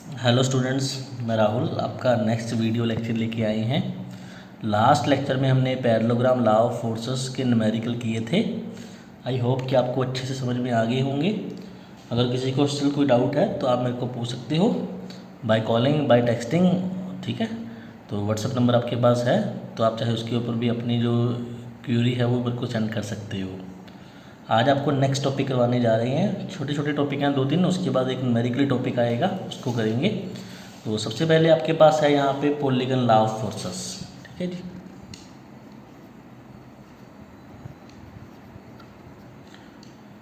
Hello students, मैं राहुल आपका next video lecture लेके आए हैं। लास्ट लेक्चर में हमने पैरेललोग्राम लॉ ऑफ फोर्सेस के न्यूमेरिकल किए थे। आई होप कि आपको अच्छे से समझ में आ गए होंगे। अगर किसी को स्टिल कोई डाउट है तो आप मेरे को पूछ सकते हो बाय कॉलिंग, बाय टेक्सटिंग। ठीक है, तो व्हाट्सएप नंबर आपके पास है, तो आप चाहे उसके ऊपर भी अपनी जो क्यूरी है वो मेरे को सेंड कर सकते हो। आज आपको नेक्स्ट टॉपिक करवाने जा रहे हैं। छोटे छोटे टॉपिक हैं 2-3, उसके बाद एक न्यूमेरिकल टॉपिक आएगा, उसको करेंगे। तो सबसे पहले आपके पास है यहाँ पे पॉलीगन लॉ ऑफ फोर्सेस। ठीक है जी,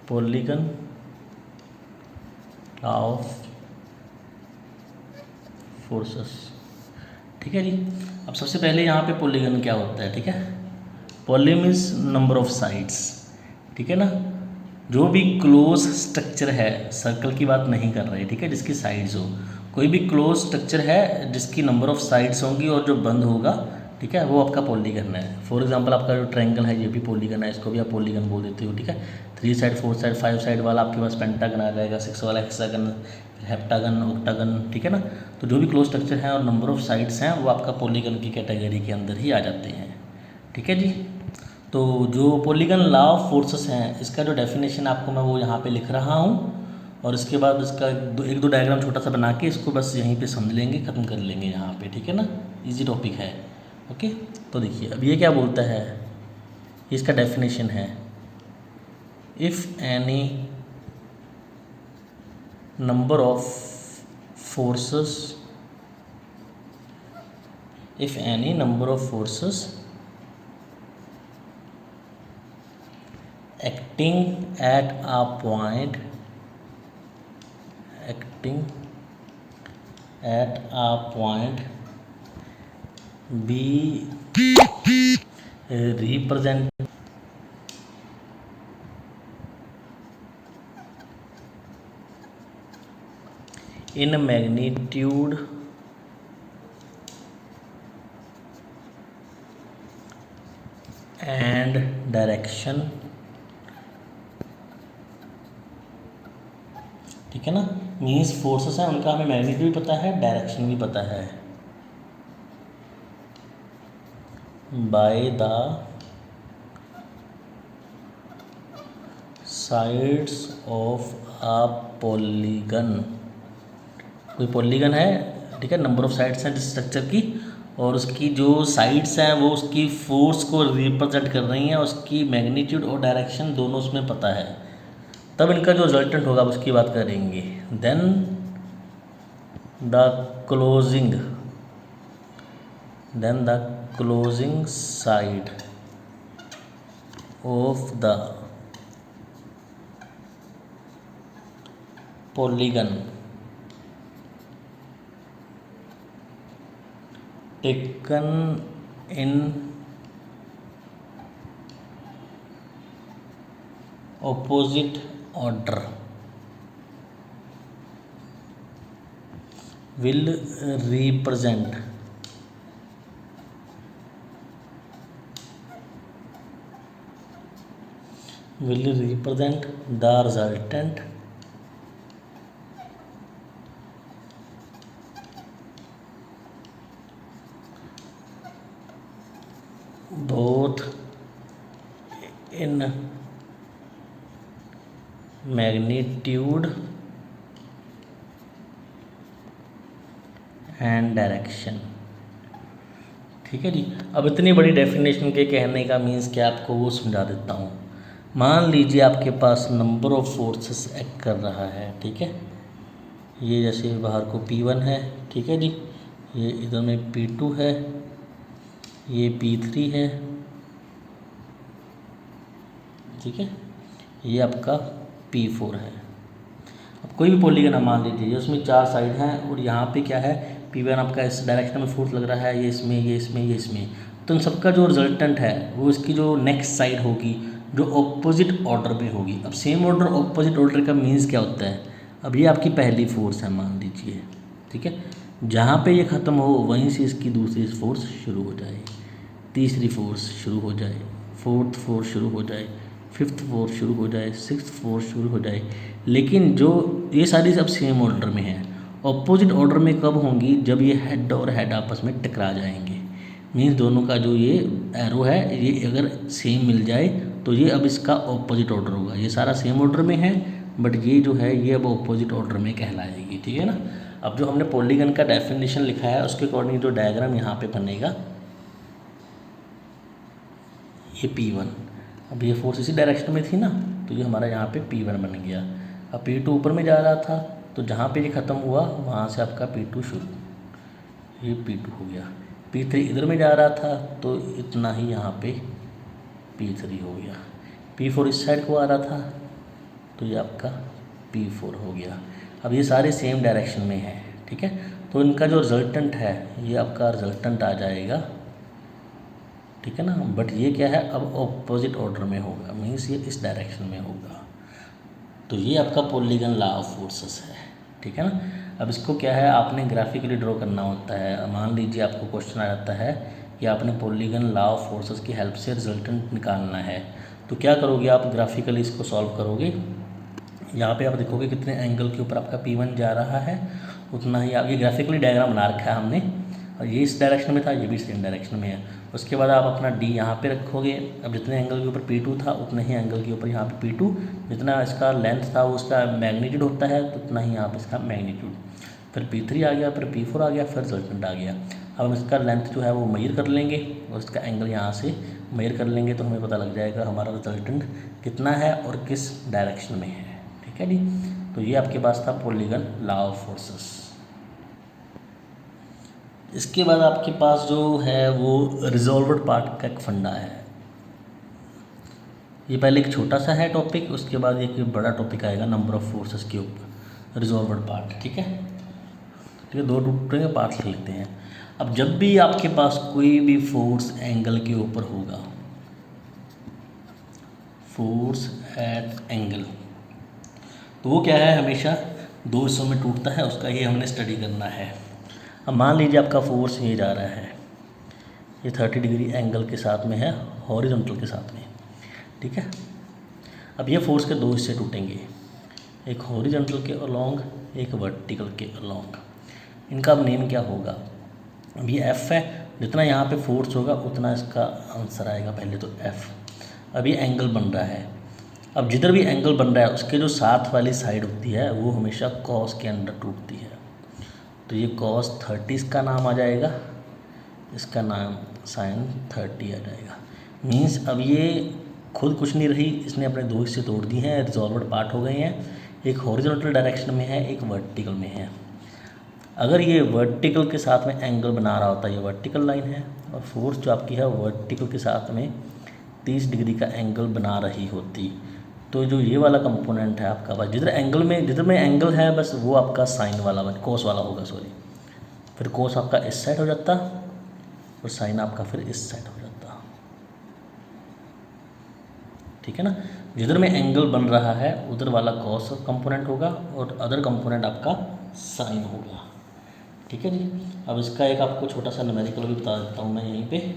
पॉलीगन लॉ ऑफ फोर्सेस। ठीक है जी, अब सबसे पहले यहाँ पे पॉलीगन क्या होता है। ठीक है, poly means number of sides. ठीक है ना, जो भी क्लोज स्ट्रक्चर है, सर्कल की बात नहीं कर रहे, ठीक है, जिसकी साइड्स हो, कोई भी क्लोज स्ट्रक्चर है जिसकी नंबर ऑफ साइड्स होंगी और जो बंद होगा, ठीक है, वो आपका पॉलीगन है। फॉर एग्जांपल आपका जो ट्रायंगल है ये भी पॉलीगन है, इसको भी आप पॉलीगन बोल देते हो। ठीक है, 3 साइड, 4 साइड, 5 साइड वाला आपके पास पेंटागन आ जाएगा, 6 वाला हेक्सागन, हेप्टागन, ऑक्टागन। ठीक है ना, तो जो भी क्लोज स्ट्रक्चर है और नंबर ऑफ साइड्स हैं वो आपका पॉलीगन की कैटेगरी के अंदर ही आ जाते हैं। ठीक है जी, तो जो पॉलीगन लॉ ऑफ फोर्सेस हैं, इसका जो डेफिनेशन आपको मैं वो यहाँ पे लिख रहा हूँ, और इसके बाद इसका एक दो डायग्राम छोटा सा बना के इसको बस यहीं पे समझ लेंगे, ख़त्म कर लेंगे यहाँ पे। ठीक है ना, इजी टॉपिक है। ओके, तो देखिए अब ये क्या बोलता है, इसका डेफिनेशन है, if any number of forces, if any number of forces acting at a point, acting at a point be represent in magnitude and direction। ठीक है ना, मीन्स फोर्सेस हैं उनका हमें मैग्नीट्यूड भी पता है, डायरेक्शन भी पता है। By the sides of a polygon, कोई पॉलीगन है, ठीक है, नंबर ऑफ साइड्स हैं जिस स्ट्रक्चर की, और उसकी जो साइड्स हैं वो उसकी फोर्स को रिप्रेजेंट कर रही हैं, उसकी मैग्नीट्यूड और डायरेक्शन दोनों उसमें पता है, तब इनका जो रिजल्टेंट होगा उसकी बात करेंगे। Then the closing, then the closing side of the polygon taken in opposite order will represent the resultant both in magnitude and direction. ठीक है जी, अब इतनी बड़ी डेफिनेशन के कहने का मीन्स क्या आपको वो समझा देता हूँ। मान लीजिए आपके पास नंबर ऑफ फोर्सेस एक्ट कर रहा है। ठीक है, ये जैसे बाहर को P1 है, ठीक है जी, ये इधर में P2 है, ये P3 है, ठीक है, ये आपका P4 है। अब कोई भी पॉलीगन है मान लीजिए, उसमें 4 साइड हैं और यहाँ पे क्या है, P1 आपका इस डायरेक्शन में फोर्स लग रहा है, ये इसमें, ये इसमें, ये इसमें, तो इन सबका जो रिजल्टेंट है वो इसकी जो नेक्स्ट साइड होगी जो ऑपोजिट ऑर्डर में होगी। अब सेम ऑर्डर ऑपोजिट ऑर्डर का मीन्स क्या होता है, अब ये आपकी पहली फोर्स है मान लीजिए, ठीक है, जहाँ पे ये ख़त्म हो वहीं से इसकी दूसरी फोर्स शुरू हो जाए, तीसरी फोर्स शुरू हो जाए, फोर्थ फोर्स शुरू हो जाए, फिफ्थ फोर्स शुरू हो जाए, सिक्स्थ फोर्स शुरू हो जाए। लेकिन जो ये सारी सब सेम ऑर्डर में है, ऑपोजिट ऑर्डर में कब होंगी? जब ये हेड और हेड आपस में टकरा जाएंगे। मीन्स दोनों का जो ये एरो है ये अगर सेम मिल जाए तो ये अब इसका ऑपोजिट ऑर्डर होगा। ये सारा सेम ऑर्डर में है बट ये जो है ये अब ऑपोजिट ऑर्डर में कहलाएगी, ठीक है ना। अब जो हमने पॉलीगन का डेफिनेशन लिखा है उसके अकॉर्डिंग जो डायग्राम यहाँ पे बनेगा, ये P1, अब ये फोर्स इसी डायरेक्शन में थी ना, तो ये हमारा यहाँ पे P1 बन गया। अब P2 ऊपर में जा रहा था तो जहाँ पे ये ख़त्म हुआ वहाँ से आपका P2 शुरू, ये P2 हो गया। P3 इधर में जा रहा था तो इतना ही यहाँ पे P3 हो गया। P4 इस साइड को आ रहा था तो ये आपका P4 हो गया। अब ये सारे सेम डायरेक्शन में है, ठीक है, तो इनका जो रिजल्टेंट है ये आपका रिजल्टेंट आ जाएगा, ठीक है ना। बट ये क्या है, अब ऑपोजिट ऑर्डर में होगा, मीन्स ये इस डायरेक्शन में होगा। तो ये आपका पॉलीगन लॉ ऑफ फोर्सेस है, ठीक है ना। अब इसको क्या है, आपने ग्राफिकली ड्रॉ करना होता है। मान लीजिए आपको क्वेश्चन आ जाता है कि आपने पॉलीगन लॉ ऑफ फोर्सेस की हेल्प से रिजल्टेंट निकालना है, तो क्या करोगे आप, ग्राफिकली इसको सॉल्व करोगे। यहाँ पे आप देखोगे कितने एंगल के ऊपर आपका P1 जा रहा है, उतना ही आप, ये ग्राफिकली डायग्राम बना रखा है हमने, और ये इस डायरेक्शन में था, ये भी सेम डायरेक्शन में है। उसके बाद आप अपना D यहाँ पे रखोगे। अब जितने एंगल के ऊपर P2 था उतने ही एंगल के ऊपर यहाँ पे P2, जितना इसका लेंथ था वो उसका मैग्नीट्यूड होता है तो उतना ही यहाँ पे इसका मैग्नीट्यूड। फिर P3 आ गया, फिर P4 आ गया, फिर रिजल्टेंट आ गया। अब हम इसका लेंथ जो है वो मेजर कर लेंगे और इसका एंगल यहाँ से मेजर कर लेंगे तो हमें पता लग जाएगा हमारा रिजल्टेंट कितना है और किस डायरेक्शन में है, ठीक है जी। तो ये आपके पास था पॉलीगन लॉ ऑफ फोर्सेस। इसके बाद आपके पास जो है वो रिजॉल्वर्ड पार्ट का एक फंडा है। ये पहले एक छोटा सा है टॉपिक, उसके बाद एक बड़ा टॉपिक आएगा नंबर ऑफ फोर्सेस के ऊपर, रिजॉल्वर्ड पार्ट, ठीक है। ठीक है, दो टूटे पार्ट लेते हैं। अब जब भी आपके पास कोई भी फोर्स एंगल के ऊपर होगा, फोर्स एट एंगल, तो वो क्या है, हमेशा दो हिस्सों में टूटता है, उसका ये हमने स्टडी करना है। अब मान लीजिए आपका फोर्स ये जा रहा है, ये 30 डिग्री एंगल के साथ में है, हॉरिजॉन्टल के साथ में, ठीक है। अब ये फोर्स के दो हिस्से टूटेंगे, एक हॉरिजॉन्टल के अलोंग, एक वर्टिकल के अलोंग। इनका अब नेम क्या होगा, अब ये F है, जितना यहाँ पे फोर्स होगा उतना इसका आंसर आएगा पहले तो F। अब ये एंगल बन रहा है, अब जिधर भी एंगल बन रहा है उसके जो साथ वाली साइड होती है वो हमेशा कॉस के अंदर टूटती है, तो ये cos 30 इसका नाम आ जाएगा, इसका नाम sin 30 आ जाएगा। मीन्स अब ये खुद कुछ नहीं रही, इसने अपने दो हिस्से तोड़ दिए हैं, रिजॉल्वर्ड पार्ट हो गए हैं, एक हॉरिजॉन्टल डायरेक्शन में है, एक वर्टिकल में है। अगर ये वर्टिकल के साथ में एंगल बना रहा होता, ये वर्टिकल लाइन है, और फोर्स जो आपकी है वर्टिकल के साथ में 30 डिग्री का एंगल बना रही होती, तो जो ये वाला कंपोनेंट है आपका, बस जिधर में एंगल है बस वो आपका साइन वाला, कोस वाला होगा, सॉरी। फिर कोस आपका इस साइड हो जाता और साइन आपका फिर इस साइड हो जाता, ठीक है ना। जिधर में एंगल बन रहा है उधर वाला कॉस कंपोनेंट होगा और अदर कंपोनेंट आपका साइन होगा, ठीक है जी। अब इसका एक आपको छोटा सा न्यूमेरिकल भी बता देता हूँ मैं यहीं पे,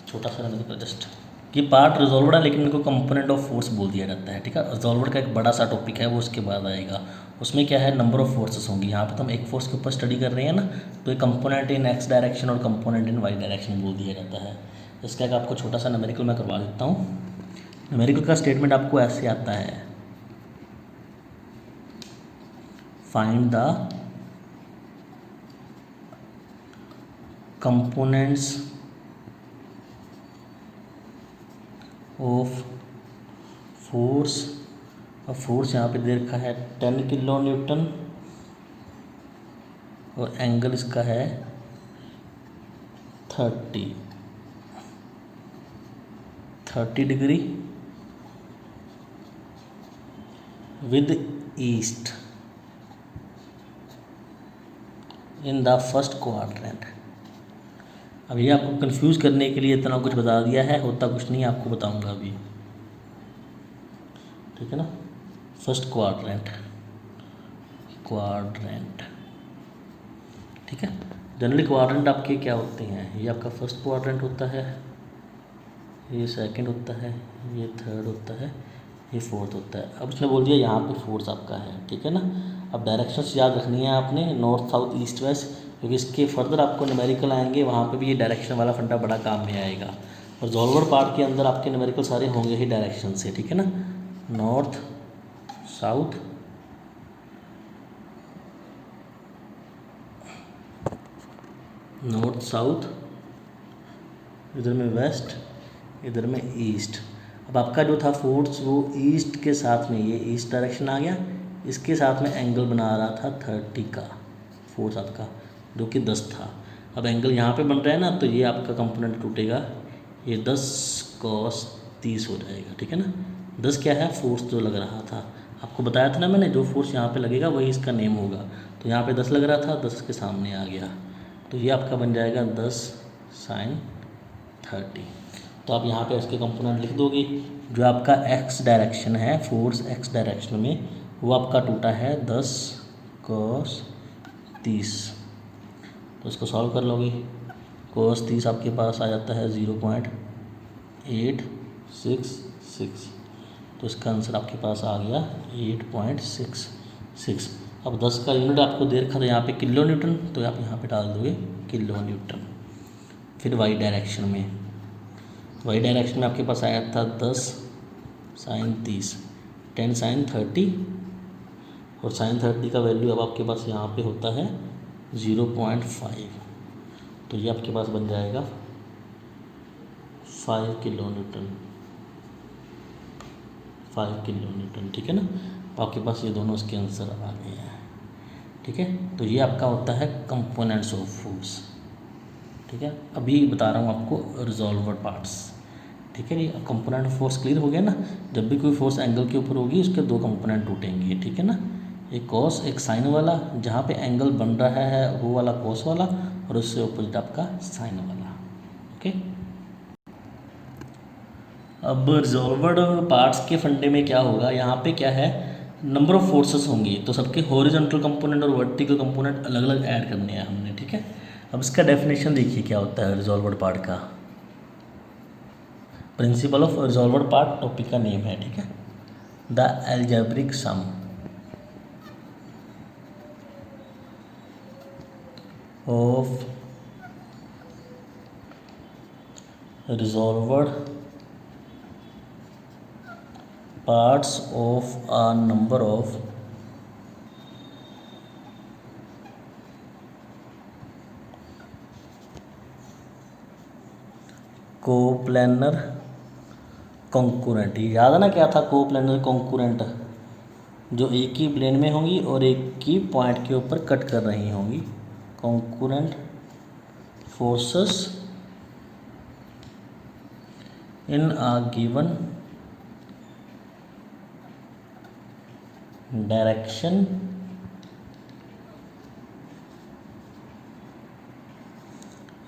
छोटा सा न्यूमेरिकल जस्ट। ये पार्ट रिजॉल्वर्ड है लेकिन इनको कंपोनेंट ऑफ फोर्स बोल दिया जाता है, ठीक है। रिजॉल्वर्ड का एक बड़ा सा टॉपिक है वो उसके बाद आएगा, उसमें क्या है, नंबर ऑफ फोर्सेस होंगी। यहाँ पे तो हम एक फोर्स के ऊपर स्टडी कर रहे हैं ना, तो ये कंपोनेंट इन एक्स डायरेक्शन और कंपोनेंट इन वाई डायरेक्शन बोल दिया जाता है। इसका एक आपको छोटा सा न्यूमेरिकल मैं करवा देता हूँ। न्यूमेरिकल का स्टेटमेंट आपको ऐसे आता है, find the components of force. अब फोर्स यहाँ पे दे रखा है 10 किलो न्यूटन और एंगल इसका है 30 degree with east in the first quadrant. अब ये आपको कंफ्यूज करने के लिए इतना कुछ बता दिया है, होता कुछ नहीं, आपको बताऊंगा अभी, ठीक है ना। फर्स्ट क्वाड्रेंट, ठीक है। जनरली क्वाड्रेंट आपके क्या होते हैं, ये आपका फर्स्ट क्वाड्रेंट होता है, ये सेकंड होता है, ये थर्ड होता है, ये फोर्थ होता है। अब उसने बोल दिया यहाँ पे फोर्स आपका है, ठीक है ना। अब डायरेक्शंस याद रखनी है आपने, नॉर्थ साउथ ईस्ट वेस्ट, क्योंकि इसके फर्दर आपको न्यूमेरिकल आएंगे, वहाँ पे भी ये डायरेक्शन वाला फंडा बड़ा काम में आएगा। और रिजॉल्वर पार्ट के अंदर आपके न्यूमेरिकल सारे होंगे ही डायरेक्शन से, ठीक है ना। नॉर्थ साउथ नॉर्थ साउथ, इधर में वेस्ट, इधर में ईस्ट। अब आपका जो था फोर्स वो ईस्ट के साथ में, ये ईस्ट डायरेक्शन आ गया, इसके साथ में एंगल बना रहा था 30 का फोर्स आपका, जो कि 10 था। अब एंगल यहाँ पे बन रहा है ना, तो ये आपका कंपोनेंट टूटेगा, ये 10 cos 30 हो जाएगा, ठीक है ना। 10 क्या है, फोर्स जो लग रहा था, आपको बताया था ना मैंने, जो फोर्स यहाँ पे लगेगा वही इसका नेम होगा। तो यहाँ पे 10 लग रहा था, 10 के सामने आ गया, तो ये आपका बन जाएगा 10 sin 30। तो आप यहाँ पे इसके कंपोनेंट लिख दोगे। जो आपका एक्स डायरेक्शन है, फोर्स एक्स डायरेक्शन में, वो आपका टूटा है 10 cos 30। तो इसको सॉल्व कर लोगे, cos 30 आपके पास आ जाता है 0.866, तो इसका आंसर आपके पास आ गया 8.66। अब 10 का यूनिट आपको दे रखा था यहाँ पे किलो न्यूटन, तो आप यहाँ पे डाल दोगे किलो न्यूटन। फिर वाई डायरेक्शन में, वाई डायरेक्शन में आपके पास आया था 10 sin 30, 10 sin 30, और sin 30 का वैल्यू अब आपके पास यहाँ पे होता है 0.5, तो ये आपके पास बन जाएगा 5 किलो न्यूटन, 5 किलो न्यूटन, ठीक है ना। तो आपके पास ये दोनों इसके आंसर आ गए हैं, ठीक है। तो ये आपका होता है कंपोनेंट्स ऑफ फोर्स, ठीक है। अभी बता रहा हूँ आपको रिजॉल्वर पार्ट्स, ठीक है। ये कंपोनेंट ऑफ फोर्स क्लियर हो गया ना। जब भी कोई फोर्स एंगल के ऊपर होगी, उसके दो कंपोनेंट टूटेंगे, ठीक है ना। एक कॉस, एक साइन वाला, जहाँ पे एंगल बन रहा है वो वाला कॉस वाला, और उससे अपोजिट आपका साइन वाला, ओके। अब रिजॉल्वर्ड पार्ट्स के फंडे में क्या होगा, यहाँ पे क्या है, नंबर ऑफ फोर्सेस होंगी, तो सबके हॉरिजॉन्टल कंपोनेंट और वर्टिकल कंपोनेंट अलग अलग ऐड करने हैं हमने, ठीक है। अब इसका डेफिनेशन देखिए क्या होता है रिजॉल्वर्ड पार्ट का। Principle of resolved part topic का नेम है, ठीक है। The algebraic sum of resolved parts of a number of coplanar concurrent. याद है ना क्या था कोप्लेनर कॉन्कूरेंट, जो एक ही प्लेन में होंगी और एक ही पॉइंट के ऊपर कट कर रही होंगी। Concurrent forces in a given direction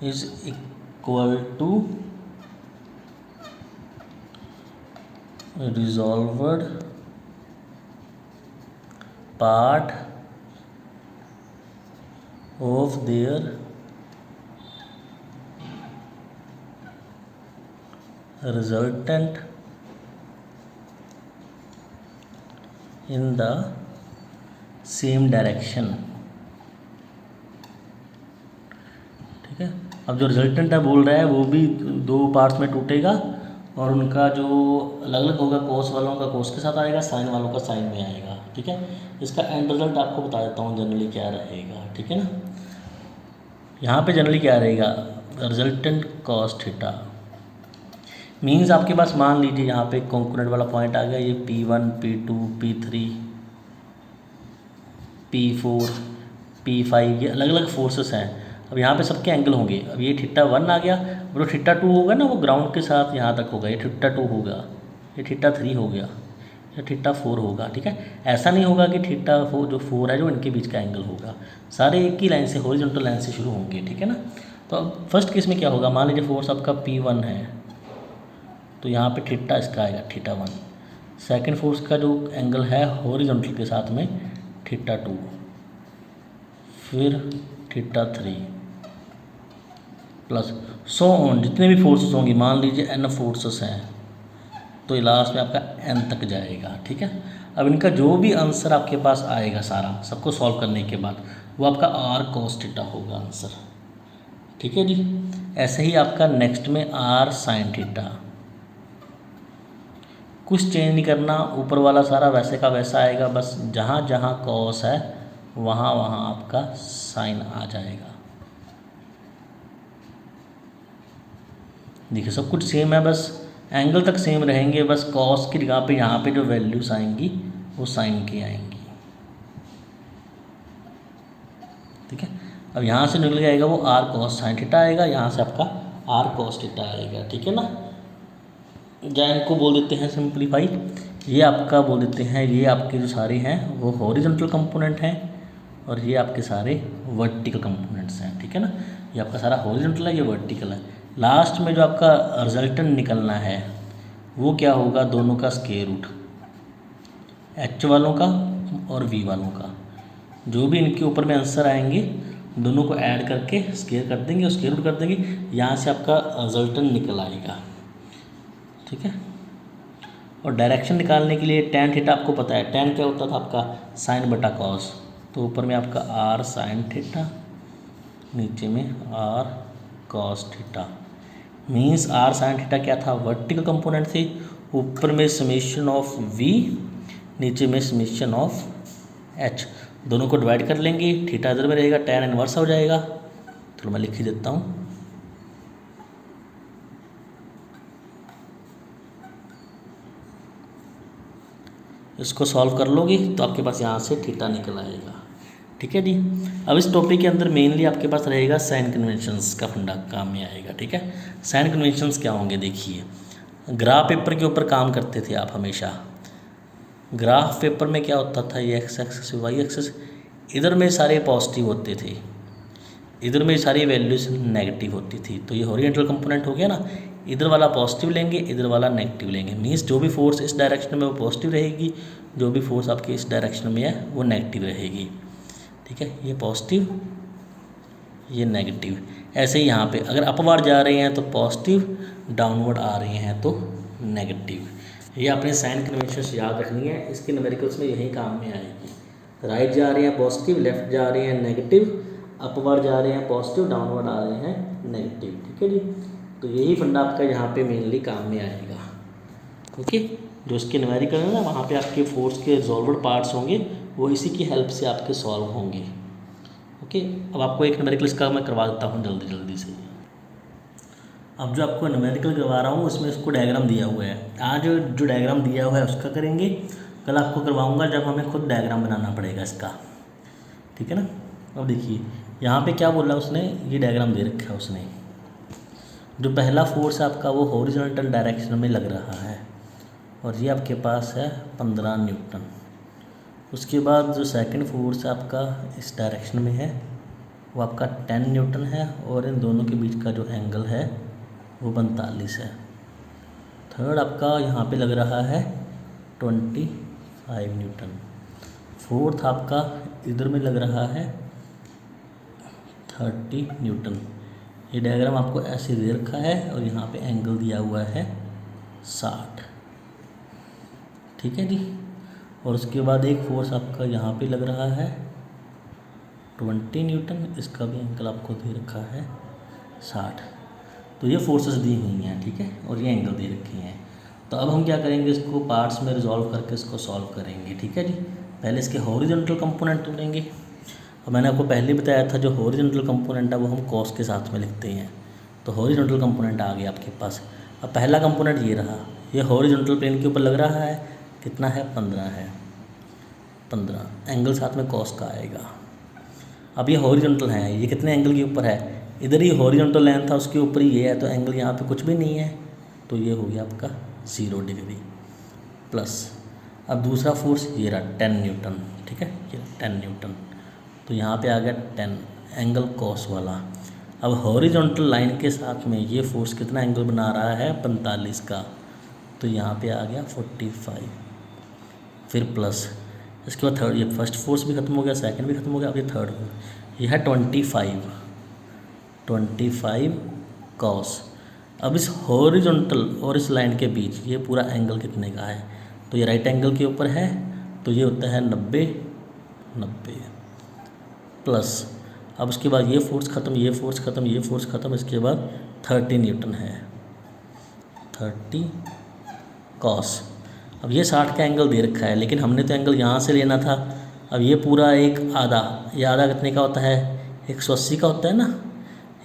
is equal to resolved part of their resultant in the same direction, ठीक है। अब जो रिजल्टेंट है बोल रहा है वो भी दो पार्ट्स में टूटेगा, और उनका जो अलग अलग होगा, कोस वालों का कोस के साथ आएगा, साइन वालों का साइन में आएगा, ठीक है। इसका एंड रिजल्ट आपको बता देता हूँ जनरली क्या रहेगा, ठीक है ना। यहाँ पे जनरली क्या रहेगा, रिजल्टेंट कॉस थीटा मीन्स आपके पास मान लीजिए यहाँ पे कॉन्कूरेंट वाला पॉइंट आ गया, ये P1 P2 P3 P4 P5, ये अलग अलग फोर्सेस हैं। अब यहाँ पे सबके एंगल होंगे। अब ये θ1 आ गया, और जो θ2 होगा ना वो ग्राउंड के साथ यहाँ तक होगा, ये θ2 होगा, ये θ3 हो गया, ये θ4 होगा, ठीक है। ऐसा नहीं होगा कि θ4 जो 4 है जो इनके बीच का एंगल होगा, सारे एक ही लाइन से, हॉरिजॉन्टल लाइन से शुरू होंगे, ठीक है ना। तो अब फर्स्ट केस में क्या होगा, मान लीजिए फोर्स आपका P1 है, तो यहाँ पे θ इसका आएगा θ1। सेकेंड फोर्स का जो एंगल है हॉरिजॉन्टल के साथ में θ2, फिर θ3 प्लस सो ऑन, जितने भी फोर्सेस होंगी, मान लीजिए n फोर्सेस हैं, तो लास्ट में आपका n तक जाएगा, ठीक है। अब इनका जो भी आंसर आपके पास आएगा सारा सबको सॉल्व करने के बाद वो आपका r cos थीटा होगा आंसर, ठीक है जी। ऐसे ही आपका नेक्स्ट में r sin थीटा, कुछ चेंज नहीं करना, ऊपर वाला सारा वैसे का वैसा आएगा, बस जहाँ जहाँ cos है वहाँ वहाँ आपका sin आ जाएगा। देखिए सब कुछ सेम है, बस एंगल तक सेम रहेंगे, बस cos की जगह पे यहाँ पे जो वैल्यूज आएंगी वो sin की आएंगी, ठीक है। अब यहाँ से निकल जाएगा वो r cos sin थीटा आएगा, यहाँ से आपका r cos थीटा आएगा, ठीक है ना। या इनको बोल देते हैं सिंप्लीफाई, ये आपका बोल देते हैं, ये आपके जो सारे हैं वो हॉरिजॉन्टल कंपोनेंट हैं और ये आपके सारे वर्टिकल कंपोनेंट्स हैं, ठीक है ना। ये आपका सारा हॉरिजॉन्टल है, ये वर्टिकल है। लास्ट में जो आपका रिजल्टेंट निकलना है वो क्या होगा, दोनों का स्क्वायर रूट, h वालों का और v वालों का, जो भी इनके ऊपर में आंसर आएंगे दोनों को ऐड करके स्क्वायर कर देंगे और स्क्वायर रूट कर देंगे, यहाँ से आपका रिजल्टेंट निकल आएगा, ठीक है। और डायरेक्शन निकालने के लिए tan थीटा आपको पता है, tan क्या होता था आपका साइन बटा कॉस, तो ऊपर में आपका r साइन थीटा, नीचे में r cos theta, means r sine theta क्या था, वर्टिकल कंपोनेंट थे, ऊपर में समेशन ऑफ v, नीचे में समेशन ऑफ h, दोनों को डिवाइड कर लेंगे, थीटा इधर में रहेगा, tan इनवर्स हो जाएगा। तो मैं लिख ही देता हूँ, इसको सॉल्व कर लोगे तो आपके पास यहाँ से थीटा निकल आएगा, ठीक है जी। अब इस टॉपिक के अंदर मेनली आपके पास रहेगा साइन कन्वेंशंस का फंडा काम में आएगा, ठीक है। साइन कन्वेंशंस क्या होंगे, देखिए ग्राफ पेपर के ऊपर काम करते थे आप हमेशा, ग्राफ पेपर में क्या होता था, ये एक्स एक्सिस वाई एक्सिस, इधर में सारे पॉजिटिव होते थे, इधर में सारी वैल्यूज नेगेटिव होती थी, तो ये हॉरिजॉन्टल कंपोनेंट हो गया ना, इधर वाला पॉजिटिव लेंगे इधर वाला नेगेटिव लेंगे, मीन्स जो भी फोर्स इस डायरेक्शन में वो पॉजिटिव रहेगी, जो भी फोर्स आपकी इस डायरेक्शन में है वो नेगेटिव रहेगी, ठीक है। ये पॉजिटिव ये नेगेटिव, ऐसे ही यहाँ पे अगर अपवर्ड जा रहे हैं तो पॉजिटिव, डाउनवर्ड आ रहे हैं तो नेगेटिव। ये अपने साइन कन्वेंशन याद रखनी है, इसके न्यूमेरिकल्स में यही काम में आएगी। राइट जा रहे हैं पॉजिटिव, लेफ्ट जा रहे हैं नेगेटिव, अपवर्ड जा रहे हैं पॉजिटिव, डाउनवर्ड आ रहे हैं नेगेटिव, ठीक है जी। तो यही फंडा आपका यहाँ पे मेनली काम में आएगा, ओके। जो इसके न्यूमेरिकल है ना, वहाँ पे आपके फोर्स के रिजॉल्वर्ड पार्ट्स होंगे, वो इसी की हेल्प से आपके सॉल्व होंगे, ओके। अब आपको एक न्यूमेरिकल इसका मैं करवा देता हूँ जल्दी जल्दी से। अब जो आपको न्यूमेरिकल करवा रहा हूँ उसमें इसको डायग्राम दिया हुआ है, आज जो डायग्राम दिया हुआ है उसका करेंगे, कल आपको करवाऊँगा जब हमें खुद डायग्राम बनाना पड़ेगा इसका, ठीक है ना। अब देखिए यहाँ पे क्या बोला उसने, ये डायग्राम दे रखा है उसने, जो पहला फोर्स आपका वो हॉरिजॉन्टल डायरेक्शन में लग रहा है और ये आपके पास है 15 न्यूटन। उसके बाद जो सेकंड फोर्स आपका इस डायरेक्शन में है वो आपका 10 न्यूटन है और इन दोनों के बीच का जो एंगल है वो 45 है। थर्ड आपका यहाँ पे लग रहा है 25 न्यूटन। फोर्थ आपका इधर में लग रहा है 30 न्यूटन। ये डायग्राम आपको ऐसे दे रखा है और यहाँ पे एंगल दिया हुआ है 60, ठीक है जी। और उसके बाद एक फोर्स आपका यहाँ पे लग रहा है 20 न्यूटन, इसका भी एंगल आपको दे रखा है 60। तो ये फोर्सेस दी हुई हैं, ठीक है, और ये एंगल दे रखे हैं। तो अब हम क्या करेंगे, इसको पार्ट्स में रिजॉल्व करके इसको सॉल्व करेंगे, ठीक है जी। पहले इसके हॉरिजॉन्टल कंपोनेंट लेंगे, और मैंने आपको पहले बताया था जो हॉरिजॉन्टल कंपोनेंट है वो हम कॉस के साथ में लिखते हैं। तो हॉरिजॉन्टल कंपोनेंट आ गया आपके पास। अब पहला कंपोनेंट ये रहा, ये हॉरिजॉन्टल प्लेन के ऊपर लग रहा है, कितना है 15 है, 15 एंगल साथ में कॉस का आएगा। अब ये हॉरिजॉन्टल है, ये कितने एंगल के ऊपर है, इधर ही हॉरिजॉन्टल लाइन था उसके ऊपर ही ये है, तो एंगल यहाँ पे कुछ भी नहीं है, तो ये हो गया आपका 0 डिग्री प्लस। अब दूसरा फोर्स ये रहा 10 न्यूटन, ठीक है, ये 10 न्यूटन, तो यहाँ पे आ गया 10 एंगल कॉस वाला। अब हॉरिजॉन्टल लाइन के साथ में ये फोर्स कितना एंगल बना रहा है 45 का, तो यहाँ पे आ गया 45, फिर प्लस इसके बाद थर्ड, ये फर्स्ट फोर्स भी खत्म हो गया, सेकंड भी खत्म हो गया, अब ये थर्ड फोर्स, ये है 25 कॉस। अब इस हॉरिजॉन्टल और इस लाइन के बीच ये पूरा एंगल कितने का है, तो ये राइट एंगल के ऊपर है, तो ये होता है 90 90 प्लस, अब उसके बाद ये फोर्स ख़त्म, ये फोर्स ख़त्म, ये फोर्स ख़त्म, इसके बाद 30 न्यूटन है, 30 कॉस। अब ये 60 का एंगल दे रखा है, लेकिन हमने तो एंगल यहाँ से लेना था। अब ये पूरा एक आधा, ये आधा कितने का होता है, 180 का होता है ना,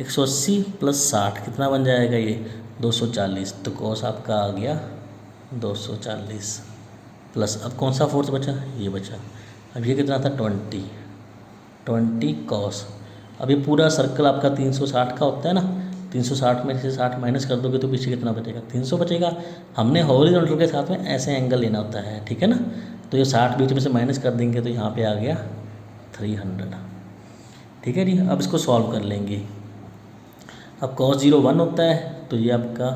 180 प्लस 60 कितना बन जाएगा ये 240, तो कॉस आपका आ गया 240 प्लस, अब कौन सा फोर्स बचा, ये बचा। अब ये कितना था 20 कॉस। अब ये पूरा सर्कल आपका 360 का होता है ना, 360 में से 60 माइनस कर दोगे तो पीछे कितना बचेगा, 300 बचेगा। हमने हॉरिजॉन्टल के साथ में ऐसे एंगल लेना होता है, ठीक है ना, तो ये 60 बीच में से माइनस कर देंगे तो यहाँ पे आ गया 300, ठीक है जी। अब इसको सॉल्व कर लेंगे। अब cos 0 1 होता है, तो ये आपका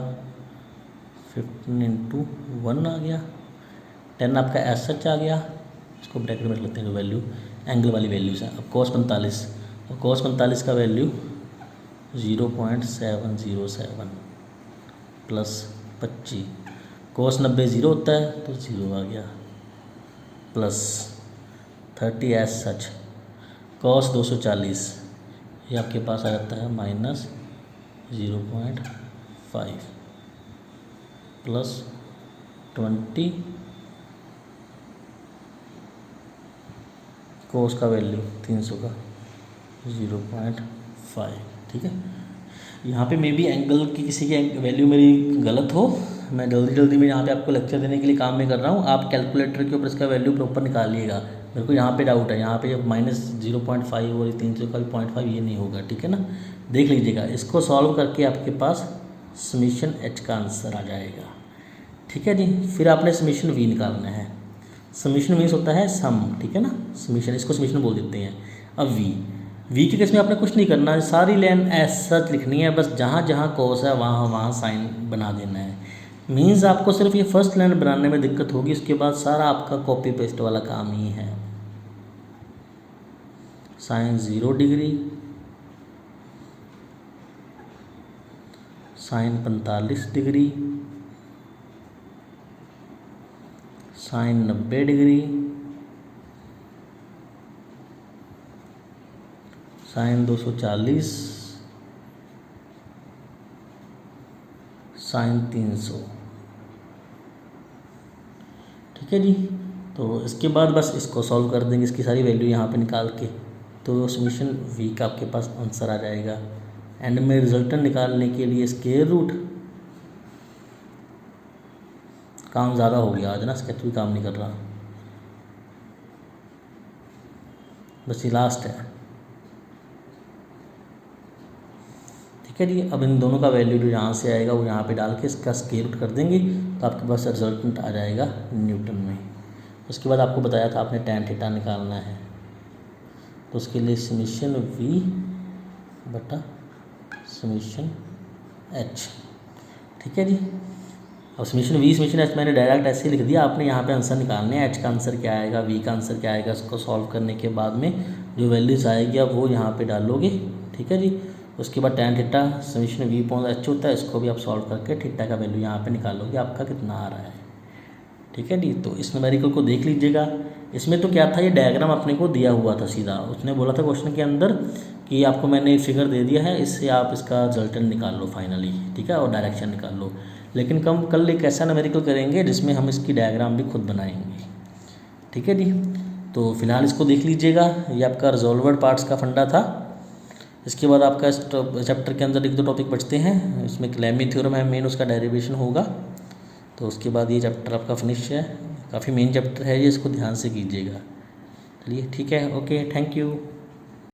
15 × 1 आ गया, 10 आपका एस सच आ गया, इसको ब्रैकेट में लेते हैं जो वैल्यू एंगल वाली वैल्यूज है। अब cos 45, और cos 45 का वैल्यू 0.707 प्लस 25, cos 90 0 होता है तो 0 आ गया, प्लस 30 एस सच, cos 240 ये आपके पास आ जाता है माइनस 0.5 प्लस 20, cos का वैल्यू 300 का 0.5, ठीक है। यहाँ पे मे बी एंगल की किसी की वैल्यू मेरी गलत हो, मैं जल्दी में यहाँ पे आपको लेक्चर देने के लिए काम नहीं कर रहा हूँ, आप कैलकुलेटर के ऊपर इसका वैल्यू प्रॉपर निकालिएगा। मेरे को यहाँ पे डाउट है, यहाँ पे जब माइनस 0.5 और 300 का भी 0.5 ये नहीं होगा, ठीक है ना, देख लीजिएगा। इसको सॉल्व करके आपके पास समीशन एच का आंसर आ जाएगा, ठीक है जी। फिर आपने समीशन वी निकालना है। समीशन मीन्स होता है सम, ठीक है ना, समीशन, इसको समीशन बोल देते हैं। अब वी के केस में आपने कुछ नहीं करना है, सारी लाइन एस सच लिखनी है, बस जहाँ जहाँ कॉस है वहाँ साइन बना देना है। मीन्स आपको सिर्फ ये फर्स्ट लाइन बनाने में दिक्कत होगी, उसके बाद सारा आपका कॉपी पेस्ट वाला काम ही है। Sine 0 degree, sine 45 degree, sine 90 degree, sine 240, sine 300, ठीक है जी। तो इसके बाद बस इसको सॉल्व कर देंगे, इसकी सारी वैल्यू यहाँ पे निकाल के, तो समीशन वी का आपके पास आंसर आ जाएगा। एंड में रिजल्टेंट निकालने के लिए स्क्वायर रूट, काम ज़्यादा हो गया आज ना, स्केच भी काम नहीं कर रहा, बस ये लास्ट है, ठीक है जी। अब इन दोनों का वैल्यू जो यहाँ से आएगा वो यहाँ पे डाल के इसका स्क्वायर रूट कर देंगे, तो आपके पास रिजल्टेंट आ जाएगा न्यूटन में। उसके बाद आपको बताया था आपने tan थीटा निकालना है, तो उसके लिए समीशन वी बटा समीशन एच, ठीक है जी। अब समीशन वी समीशन एच मैंने डायरेक्ट ऐसे ही लिख दिया, आपने यहाँ पे आंसर निकालने हैं। एच का आंसर क्या आएगा, वी का आंसर क्या आएगा, इसको सॉल्व करने के बाद में जो वैल्यूज आएगी आप वो यहाँ पे डालोगे, ठीक है जी। उसके बाद tan theta summation V upon H होता है, इसको भी आप सॉल्व करके थीटा का वैल्यू यहाँ पे निकालोगे, आपका कितना आ रहा है, ठीक है जी। तो इस न्यूमेरिकल को देख लीजिएगा। इसमें तो क्या था, ये डायग्राम अपने को दिया हुआ था सीधा, उसने बोला था क्वेश्चन के अंदर कि आपको मैंने फिगर दे दिया है, इससे आप इसका रिजल्टेंट निकाल लो फाइनली, ठीक है, और डायरेक्शन निकाल लो। लेकिन कल एक ऐसा न्यूमेरिकल करेंगे जिसमें हम इसकी डायग्राम भी खुद बनाएंगे, ठीक है जी। तो फिलहाल इसको देख लीजिएगा, ये आपका रिजॉल्वर्ड पार्ट्स का फंडा था। इसके बाद आपका इस चैप्टर के अंदर 1-2 टॉपिक बचते हैं, इसमें क्लेमी थ्योरम है मेन, उसका डेरिवेशन होगा, तो उसके बाद ये चैप्टर आपका फिनिश है। काफ़ी मेन चैप्टर है ये, इसको ध्यान से कीजिएगा। चलिए ठीक है, ओके, थैंक यू।